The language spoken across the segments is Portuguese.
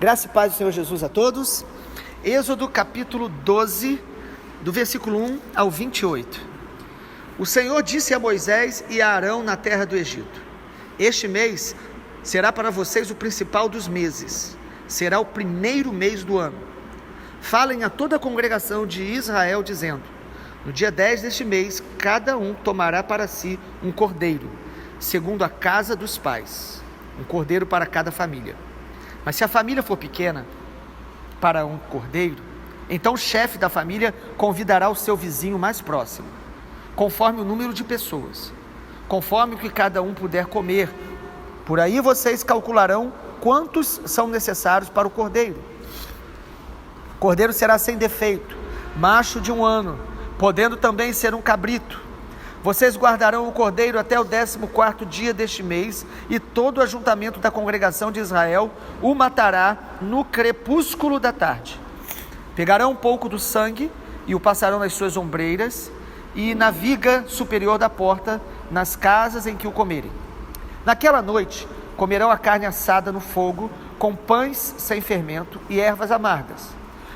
Graça e paz do Senhor Jesus a todos. Êxodo capítulo 12, do versículo 1 ao 28. O Senhor disse a Moisés e a Arão na terra do Egito: Este mês será para vocês o principal dos meses, será o primeiro mês do ano. Falem a toda a congregação de Israel, dizendo: No dia 10 deste mês, cada um tomará para si um cordeiro, segundo a casa dos pais, um cordeiro para cada família. Mas se a família for pequena, para um cordeiro, então o chefe da família convidará o seu vizinho mais próximo, conforme o número de pessoas, conforme o que cada um puder comer. Por aí vocês calcularão quantos são necessários para o cordeiro. O cordeiro será sem defeito, macho de 1 ano, podendo também ser um cabrito. Vocês guardarão o cordeiro até o 14º dia deste mês, e todo o ajuntamento da congregação de Israel o matará no crepúsculo da tarde. Pegarão um pouco do sangue e o passarão nas suas ombreiras e na viga superior da porta, nas casas em que o comerem. Naquela noite comerão a carne assada no fogo, com pães sem fermento e ervas amargas.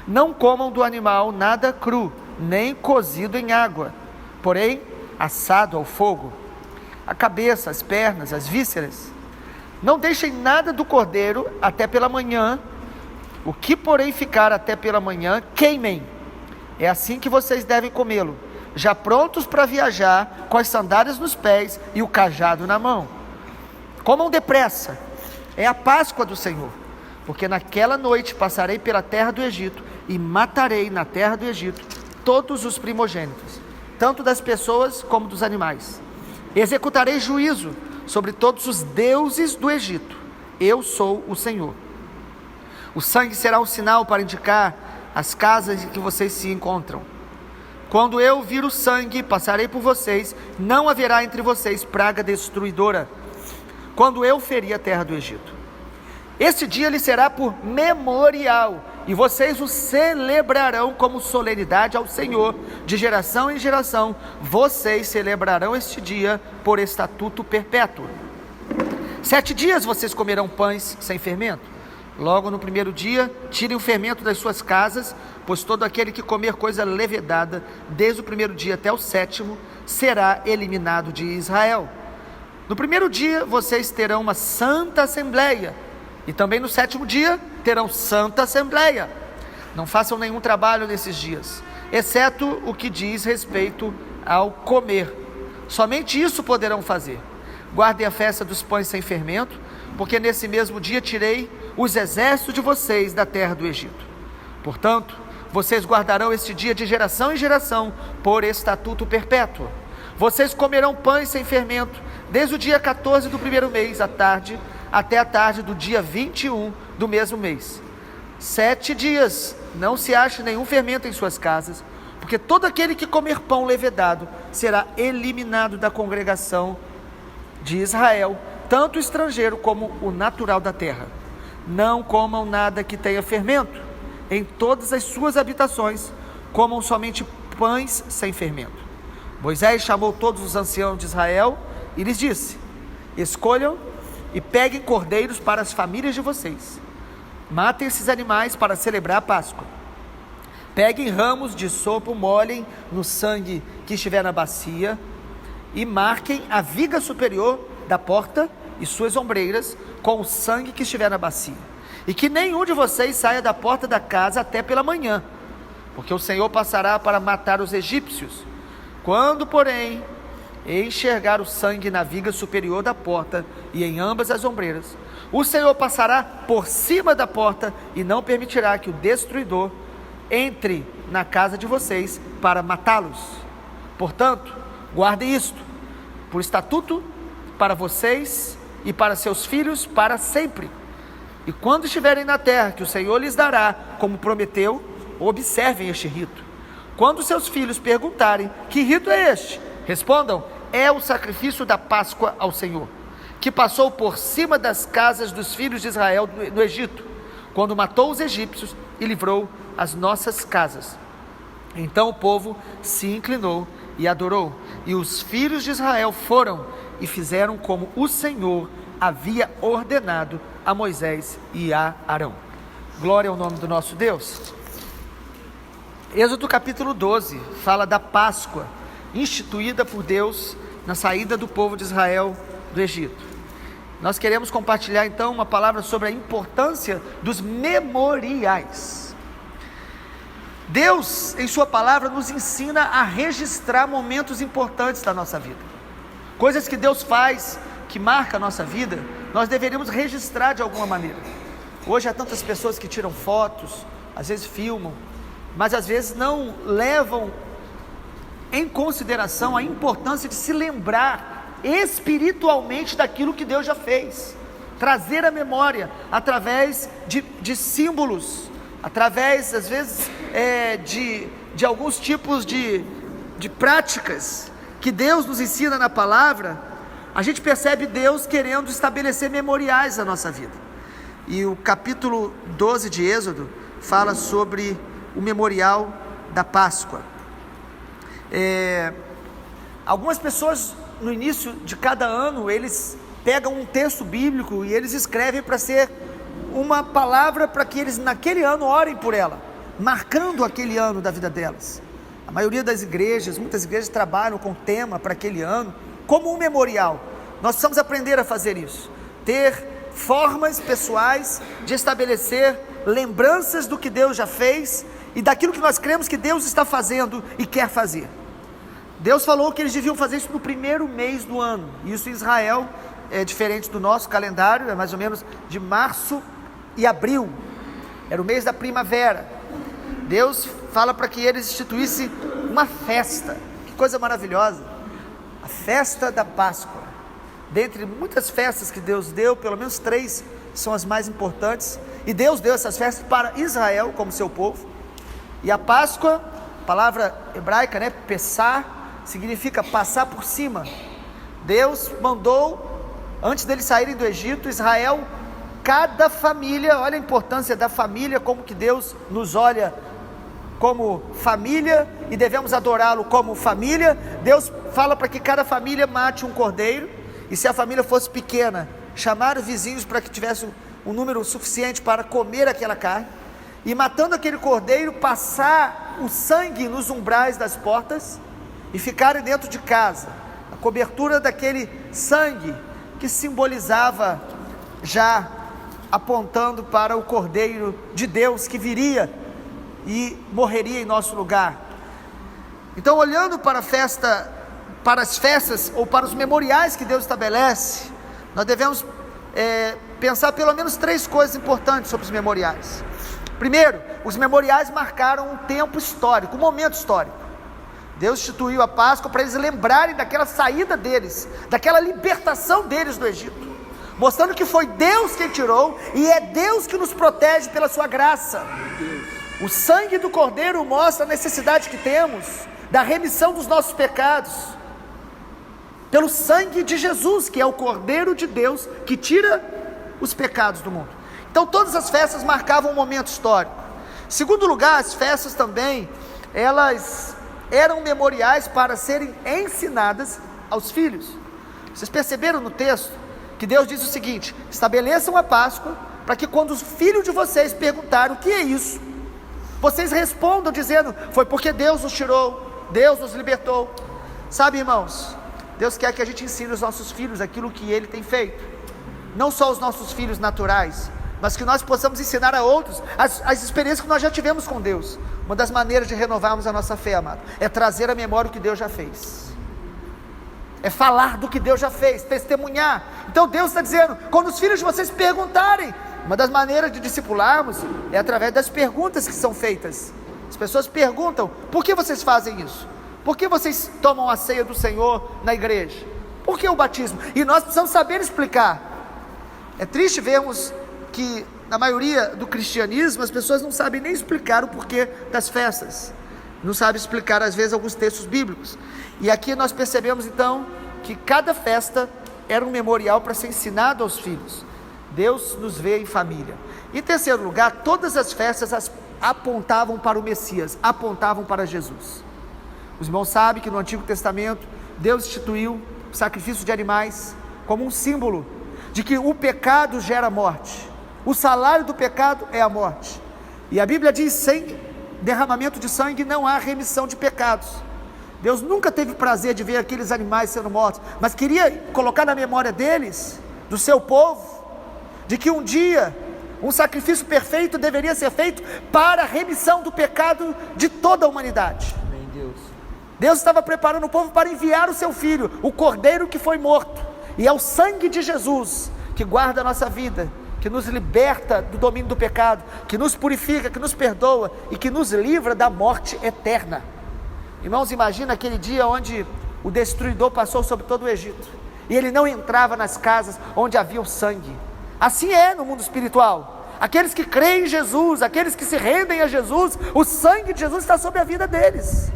Não comam do animal nada cru, nem cozido em água, porém assado ao fogo, a cabeça, as pernas, as vísceras. Não deixem nada do cordeiro até pela manhã. O que porém ficar até pela manhã, queimem. É assim que vocês devem comê-lo, já prontos para viajar, com as sandálias nos pés e o cajado na mão. Comam depressa, é a Páscoa do Senhor, porque naquela noite passarei pela terra do Egito e matarei na terra do Egito todos os primogênitos, tanto das pessoas como dos animais. Executarei juízo sobre todos os deuses do Egito. Eu sou o Senhor. O sangue será um sinal para indicar as casas em que vocês se encontram. Quando eu vir o sangue, passarei por vocês, não haverá entre vocês praga destruidora, quando eu ferir a terra do Egito. Este dia lhe será por memorial, e vocês o celebrarão como solenidade ao Senhor, de geração em geração. Vocês celebrarão este dia por estatuto perpétuo. 7 dias vocês comerão pães sem fermento. Logo no primeiro dia, tirem o fermento das suas casas, pois todo aquele que comer coisa levedada, desde o primeiro dia até o 7º, será eliminado de Israel. No primeiro dia vocês terão uma santa assembleia, e também no 7º dia terão santa assembleia. Não façam nenhum trabalho nesses dias, exceto o que diz respeito ao comer. Somente isso poderão fazer. Guardem a festa dos pães sem fermento, porque nesse mesmo dia tirei os exércitos de vocês da terra do Egito. Portanto, vocês guardarão este dia de geração em geração, por estatuto perpétuo. Vocês comerão pães sem fermento, desde o dia 14 do primeiro mês, à tarde, até a tarde do dia 21 do mesmo mês. 7 dias, não se ache nenhum fermento em suas casas, porque todo aquele que comer pão levedado será eliminado da congregação de Israel, tanto o estrangeiro como o natural da terra. Não comam nada que tenha fermento. Em todas as suas habitações, comam somente pães sem fermento. Moisés chamou todos os anciãos de Israel e lhes disse: Escolham e peguem cordeiros para as famílias de vocês. Matem esses animais para celebrar a Páscoa. Peguem ramos de sopo, molhem no sangue que estiver na bacia e marquem a viga superior da porta e suas ombreiras com o sangue que estiver na bacia. E que nenhum de vocês saia da porta da casa até pela manhã, porque o Senhor passará para matar os egípcios. Quando, porém, enxergar o sangue na viga superior da porta e em ambas as ombreiras, o Senhor passará por cima da porta e não permitirá que o destruidor entre na casa de vocês para matá-los. Portanto, guardem isto por estatuto para vocês e para seus filhos para sempre. E quando estiverem na terra que o Senhor lhes dará, como prometeu, observem este rito. Quando seus filhos perguntarem: que rito é este? Respondam: é o sacrifício da Páscoa ao Senhor, que passou por cima das casas dos filhos de Israel no Egito, quando matou os egípcios e livrou as nossas casas. Então o povo se inclinou e adorou, e os filhos de Israel foram e fizeram como o Senhor havia ordenado a Moisés e a Arão. Glória ao nome do nosso Deus. Êxodo capítulo 12 fala da Páscoa instituída por Deus na saída do povo de Israel do Egito. Nós queremos compartilhar então uma palavra sobre a importância dos memoriais. Deus, em sua palavra, nos ensina a registrar momentos importantes da nossa vida. Coisas que Deus faz, que marca a nossa vida, nós deveríamos registrar de alguma maneira. Hoje há tantas pessoas que tiram fotos, às vezes filmam, mas às vezes não levam em consideração a importância de se lembrar espiritualmente daquilo que Deus já fez, trazer a memória através de símbolos, através às vezes de alguns tipos de práticas que Deus nos ensina na palavra. A gente percebe Deus querendo estabelecer memoriais na nossa vida, e o capítulo 12 de Êxodo fala sobre o memorial da Páscoa. Algumas pessoas no início de cada ano, eles pegam um texto bíblico e eles escrevem para ser uma palavra para que eles naquele ano orem por ela, marcando aquele ano da vida delas. A maioria das igrejas, muitas igrejas trabalham com tema para aquele ano, como um memorial. Nós precisamos aprender a fazer isso, ter formas pessoais de estabelecer lembranças do que Deus já fez e daquilo que nós cremos que Deus está fazendo e quer fazer. Deus falou que eles deviam fazer isso no primeiro mês do ano. Isso em Israel é diferente do nosso calendário, é mais ou menos de março e abril, era o mês da primavera. Deus fala para que eles instituíssem uma festa. Que coisa maravilhosa, a festa da Páscoa. Dentre muitas festas que Deus deu, pelo menos 3 são as mais importantes, e Deus deu essas festas para Israel como seu povo. E a Páscoa, palavra hebraica, Pessah, significa passar por cima. Deus mandou, antes deles saírem do Egito, Israel, cada família, olha a importância da família, como que Deus nos olha como família e devemos adorá-lo como família. Deus fala para que cada família mate um cordeiro, e se a família fosse pequena, chamar os vizinhos para que tivesse um número suficiente para comer aquela carne, e matando aquele cordeiro, passar o sangue nos umbrais das portas e ficarem dentro de casa. A cobertura daquele sangue que simbolizava, já apontando para o Cordeiro de Deus que viria e morreria em nosso lugar. Então, olhando para a festa, para as festas ou para os memoriais que Deus estabelece, nós devemos pensar pelo menos 3 coisas importantes sobre os memoriais. Primeiro, os memoriais marcaram um tempo histórico, um momento histórico. Deus instituiu a Páscoa para eles lembrarem daquela saída deles, daquela libertação deles do Egito, mostrando que foi Deus quem tirou, e é Deus que nos protege pela sua graça. O sangue do Cordeiro mostra a necessidade que temos da remissão dos nossos pecados, pelo sangue de Jesus, que é o Cordeiro de Deus, que tira os pecados do mundo. Então todas as festas marcavam um momento histórico. Segundo lugar, as festas também, elas eram memoriais para serem ensinadas aos filhos. Vocês perceberam no texto que Deus diz o seguinte: estabeleçam a Páscoa, para que quando os filhos de vocês perguntarem o que é isso, vocês respondam dizendo, foi porque Deus nos tirou, Deus nos libertou. Sabe, irmãos, Deus quer que a gente ensine os nossos filhos aquilo que Ele tem feito, não só os nossos filhos naturais, mas que nós possamos ensinar a outros as experiências que nós já tivemos com Deus. Uma das maneiras de renovarmos a nossa fé, amado, é trazer à memória o que Deus já fez, é falar do que Deus já fez, testemunhar. Então Deus está dizendo, quando os filhos de vocês perguntarem, uma das maneiras de discipularmos é através das perguntas que são feitas. As pessoas perguntam, por que vocês fazem isso? Por que vocês tomam a ceia do Senhor na igreja? Por que o batismo? E nós precisamos saber explicar. É triste vermos que na maioria do cristianismo as pessoas não sabem nem explicar o porquê das festas, não sabem explicar às vezes alguns textos bíblicos. E aqui nós percebemos então que cada festa era um memorial para ser ensinado aos filhos. Deus nos vê em família. Em terceiro lugar, todas as festas apontavam para o Messias, apontavam para Jesus. Os irmãos sabem que no Antigo Testamento Deus instituiu o sacrifício de animais como um símbolo de que o pecado gera morte, O salário do pecado é a morte. E a Bíblia diz: sem derramamento de sangue não há remissão de pecados. Deus nunca teve prazer de ver aqueles animais sendo mortos, mas queria colocar na memória deles, do seu povo, de que um dia um sacrifício perfeito deveria ser feito para a remissão do pecado de toda a humanidade. Amém, Deus. Deus estava preparando o povo para enviar o seu filho, o cordeiro que foi morto, e é o sangue de Jesus que guarda a nossa vida, que nos liberta do domínio do pecado, que nos purifica, que nos perdoa e que nos livra da morte eterna. Irmãos, imagina aquele dia onde o destruidor passou sobre todo o Egito, e ele não entrava nas casas onde havia o sangue. Assim é no mundo espiritual. Aqueles que creem em Jesus, aqueles que se rendem a Jesus, o sangue de Jesus está sobre a vida deles.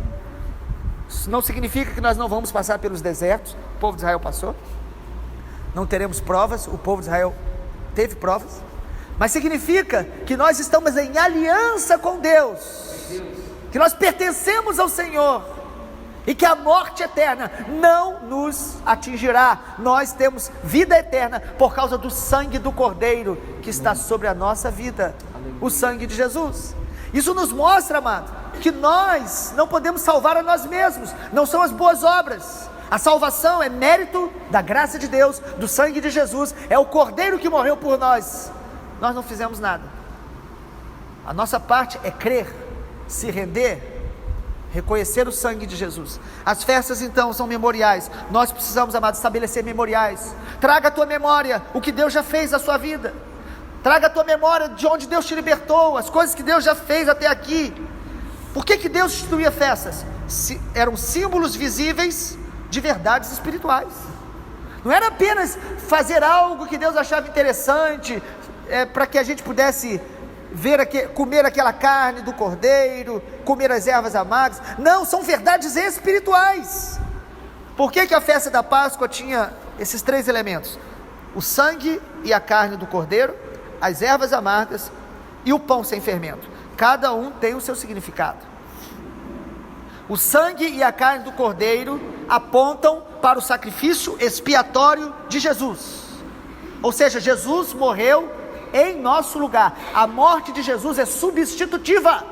Isso não significa que nós não vamos passar pelos desertos. O povo de Israel passou. Não teremos provas. O povo de Israel teve provas. Mas significa que nós estamos em aliança com Deus, que nós pertencemos ao Senhor, e que a morte eterna não nos atingirá. Nós temos vida eterna por causa do sangue do Cordeiro que está sobre a nossa vida, o sangue de Jesus. Isso nos mostra, amado, que nós não podemos salvar a nós mesmos, não são as boas obras. A salvação é mérito da graça de Deus, do sangue de Jesus, é o Cordeiro que morreu por nós. Nós não fizemos nada. A nossa parte é crer, se render, reconhecer o sangue de Jesus. As festas então são memoriais. Nós precisamos, amados, estabelecer memoriais. Traga à tua memória o que Deus já fez na sua vida. Traga à tua memória de onde Deus te libertou, as coisas que Deus já fez até aqui. Por que Deus instituía festas? Eram símbolos visíveis de verdades espirituais. Não era apenas fazer algo que Deus achava interessante, para que a gente pudesse comer aquela carne do cordeiro, comer as ervas amargas. Não, são verdades espirituais. Por que a festa da Páscoa tinha esses três elementos? O sangue e a carne do cordeiro, as ervas amargas e o pão sem fermento. Cada um tem o seu significado. O sangue e a carne do cordeiro apontam para o sacrifício expiatório de Jesus. Ou seja, Jesus morreu em nosso lugar. A morte de Jesus é substitutiva.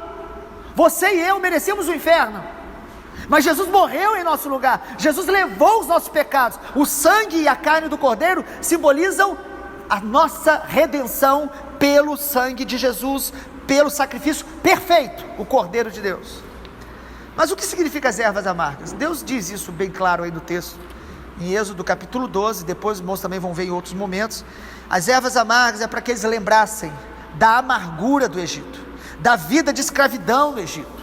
Você e eu merecemos o inferno, mas Jesus morreu em nosso lugar. Jesus levou os nossos pecados. O sangue e a carne do cordeiro simbolizam a nossa redenção pelo sangue de Jesus, pelo sacrifício perfeito, o Cordeiro de Deus. Mas o que significa as ervas amargas? Deus diz isso bem claro aí no texto, em Êxodo capítulo 12, depois os irmãos também vão ver em outros momentos. As ervas amargas é para que eles lembrassem da amargura do Egito, da vida de escravidão no Egito,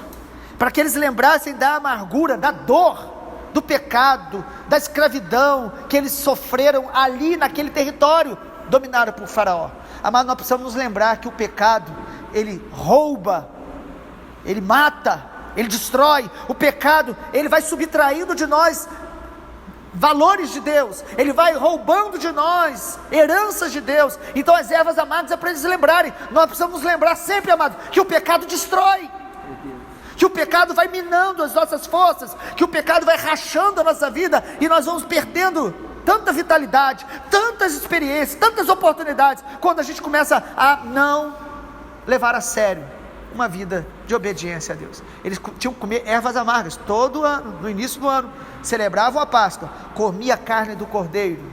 para que eles lembrassem da amargura, da dor, do pecado, da escravidão que eles sofreram ali naquele território dominado por Faraó. Amado, nós precisamos nos lembrar que o pecado, ele rouba, ele mata, ele destrói. O pecado, ele vai subtraindo de nós valores de Deus, ele vai roubando de nós heranças de Deus. Então as ervas amargas é para eles lembrarem. Nós precisamos nos lembrar sempre, amado, que o pecado destrói, que o pecado vai minando as nossas forças, que o pecado vai rachando a nossa vida, e nós vamos perdendo tanta vitalidade, tantas experiências, tantas oportunidades, quando a gente começa a não levar a sério uma vida de obediência a Deus. Eles tinham que comer ervas amargas todo ano, no início do ano, celebravam a Páscoa, comia a carne do cordeiro,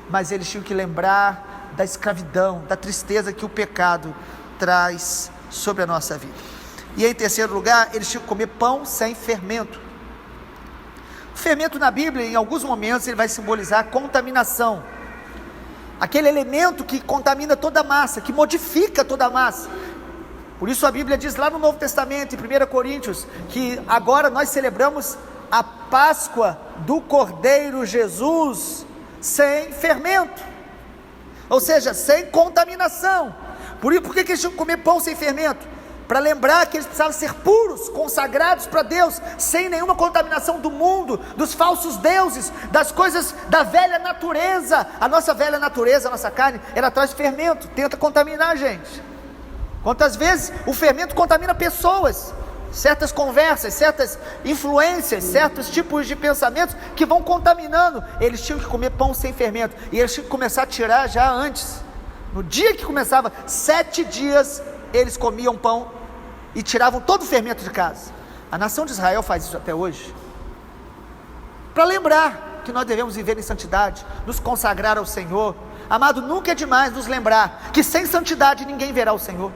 mas eles tinham que lembrar da escravidão, da tristeza que o pecado traz sobre a nossa vida. E em terceiro lugar, eles tinham que comer pão sem fermento. O fermento na Bíblia, em alguns momentos, ele vai simbolizar contaminação, aquele elemento que contamina toda a massa, que modifica toda a massa. Por isso a Bíblia diz lá no Novo Testamento, em 1 Coríntios, que agora nós celebramos a Páscoa do Cordeiro Jesus sem fermento, ou seja, sem contaminação. Por que eles tinham que comer pão sem fermento? Para lembrar que eles precisavam ser puros, consagrados para Deus, sem nenhuma contaminação do mundo, dos falsos deuses, das coisas da velha natureza. A nossa velha natureza, a nossa carne, ela traz fermento, tenta contaminar a gente. Quantas vezes o fermento contamina pessoas, certas conversas, certas influências, certos tipos de pensamentos que vão contaminando. Eles tinham que comer pão sem fermento, e eles tinham que começar a tirar já antes, No dia que começava, 7 dias, eles comiam pão e tiravam todo o fermento de casa. A nação de Israel faz isso até hoje, para lembrar que nós devemos viver em santidade, nos consagrar ao Senhor. Amado, nunca é demais nos lembrar que sem santidade ninguém verá o Senhor,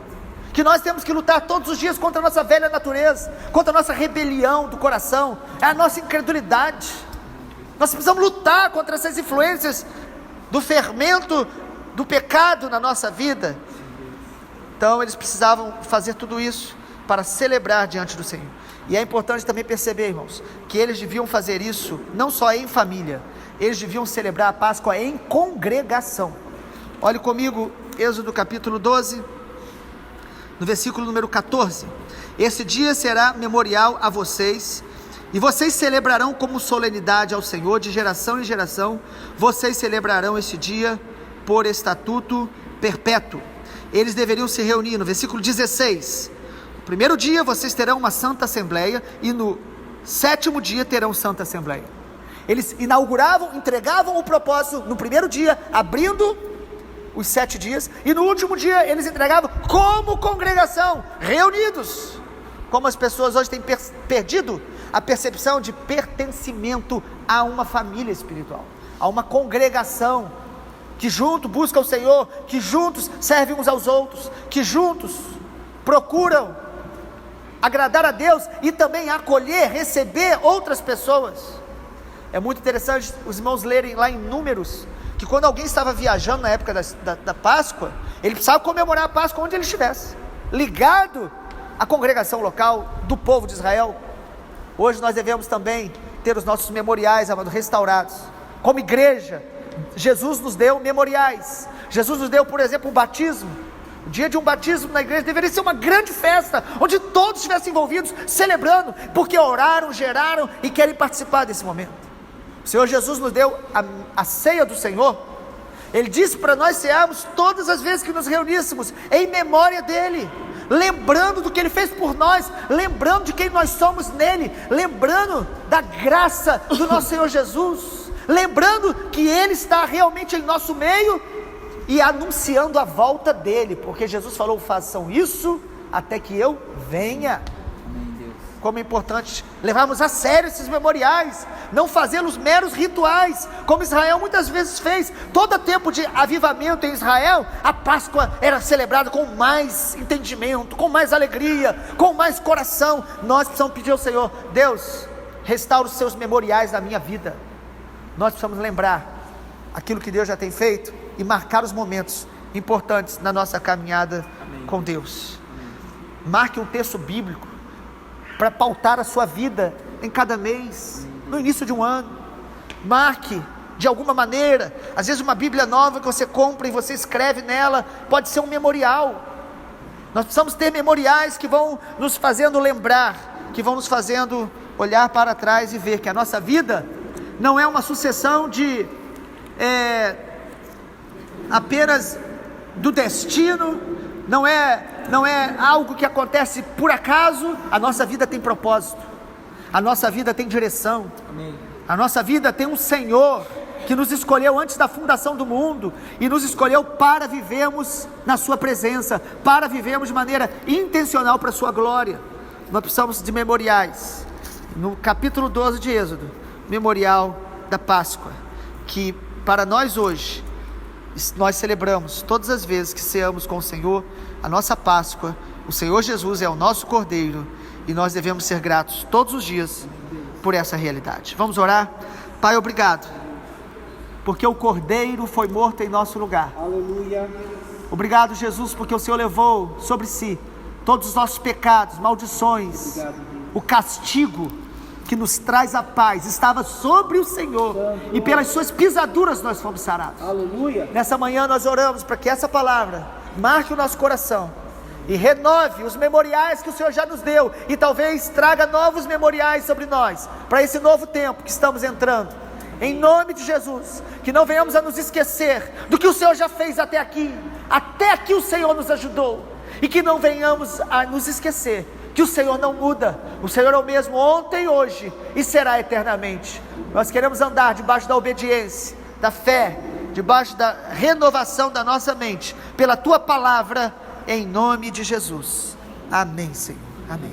que nós temos que lutar todos os dias contra a nossa velha natureza, contra a nossa rebelião do coração, é a nossa incredulidade. Nós precisamos lutar contra essas influências do fermento do pecado na nossa vida. Então eles precisavam fazer tudo isso para celebrar diante do Senhor. E é importante também perceber, irmãos, que eles deviam fazer isso não só em família, eles deviam celebrar a Páscoa em congregação. Olhe comigo, Êxodo capítulo 12, no versículo número 14. Esse dia será memorial a vocês, e vocês celebrarão como solenidade ao Senhor, de geração em geração, vocês celebrarão este dia por estatuto perpétuo. Eles deveriam se reunir, no versículo 16, no primeiro dia vocês terão uma santa assembleia, e no 7º dia terão santa assembleia. Eles inauguravam, entregavam o propósito no primeiro dia, abrindo os 7 dias, e no último dia eles entregavam como congregação, reunidos. Como as pessoas hoje têm perdido a percepção de pertencimento a uma família espiritual, a uma congregação, que junto busca o Senhor, que juntos servem uns aos outros, que juntos procuram agradar a Deus e também acolher, receber outras pessoas. É muito interessante os irmãos lerem lá em Números, que quando alguém estava viajando na época da Páscoa, ele precisava comemorar a Páscoa onde ele estivesse, ligado à congregação local do povo de Israel. Hoje nós devemos também ter os nossos memoriais, amados, restaurados. Como igreja, Jesus nos deu memoriais. Jesus nos deu, por exemplo, um batismo. O dia de um batismo na igreja deveria ser uma grande festa, onde todos estivessem envolvidos, celebrando, porque oraram, geraram e querem participar desse momento. O Senhor Jesus nos deu a ceia do Senhor. Ele disse para nós cearmos todas as vezes que nos reuníssemos, em memória dEle, lembrando do que Ele fez por nós, lembrando de quem nós somos nele, lembrando da graça do nosso Senhor Jesus, lembrando que Ele está realmente em nosso meio e anunciando a volta dEle, porque Jesus falou: façam isso até que eu venha. Como é importante levarmos a sério esses memoriais, não fazê-los meros rituais, como Israel muitas vezes fez. Todo tempo de avivamento em Israel, a Páscoa era celebrada com mais entendimento, com mais alegria, com mais coração. Nós precisamos pedir ao Senhor: Deus, restaura os seus memoriais na minha vida. Nós precisamos lembrar aquilo que Deus já tem feito e marcar os momentos importantes na nossa caminhada com Deus. Marque um texto bíblico para pautar a sua vida em cada mês, no início de um ano. Marque de alguma maneira, às vezes uma Bíblia nova que você compra e você escreve nela, pode ser um memorial. Nós precisamos ter memoriais que vão nos fazendo lembrar, que vão nos fazendo olhar para trás e ver que a nossa vida não é uma sucessão de apenas do destino, não é algo que acontece por acaso. A nossa vida tem propósito, a nossa vida tem direção. Amém. A nossa vida tem um Senhor que nos escolheu antes da fundação do mundo, e nos escolheu para vivermos na sua presença, para vivermos de maneira intencional para a sua glória. Nós precisamos de memoriais. No capítulo 12 de Êxodo, memorial da Páscoa, que para nós hoje, nós celebramos todas as vezes que ceamos com o Senhor a nossa Páscoa. O Senhor Jesus é o nosso Cordeiro, e nós devemos ser gratos todos os dias por essa realidade. Vamos orar? Pai, obrigado, porque o Cordeiro foi morto em nosso lugar. Aleluia. Obrigado, Jesus, porque o Senhor levou sobre si todos os nossos pecados, maldições. Obrigado. O castigo que nos traz a paz estava sobre o Senhor, e pelas suas pisaduras nós fomos sarados. Aleluia. Nessa manhã nós oramos para que essa palavra marque o nosso coração e renove os memoriais que o Senhor já nos deu, e talvez traga novos memoriais sobre nós, para esse novo tempo que estamos entrando. Em nome de Jesus, que não venhamos a nos esquecer do que o Senhor já fez até aqui o Senhor nos ajudou, e que não venhamos a nos esquecer que o Senhor não muda. O Senhor é o mesmo ontem, hoje e será eternamente. Nós queremos andar debaixo da obediência, da fé debaixo da renovação da nossa mente, pela tua palavra, em nome de Jesus. Amém, Senhor. Amém.